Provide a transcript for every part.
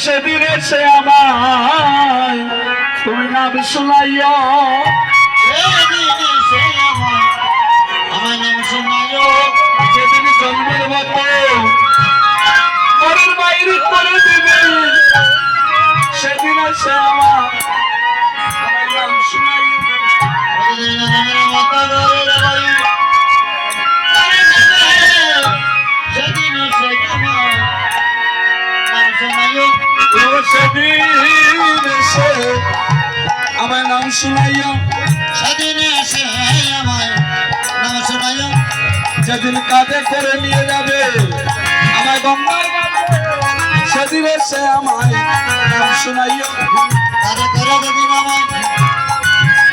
সেদিন এসে আমায় তুমি নাম শোনাইও, আমার নাম শোনাইও। সেদিন জন্মের মতো মনের বাইরে করে দিবে, সেদিন এসে আমায় নাম শোনাইও। আমার নাম শোনাইও, সেদিন এসে আমার নাম শোনাইও। যেদিন কাঁধে করে নিয়ে যাবে আমার গঙ্গার ঘাটে, সেদিন এসে আমায় নাম শোনাইও। কাঁধে করে যেদিন আমায়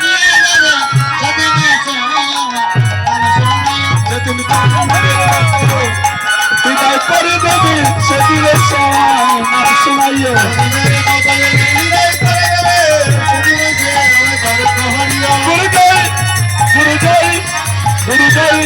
নিয়ে যাবে, সেদিন এসে আমার নাম শোনাইও। যেদিন বিদায় করে দেবে, সেদিন এসে আমায় নাম শোনাইও। গুরুজয় গুরুজয় গুরুজয়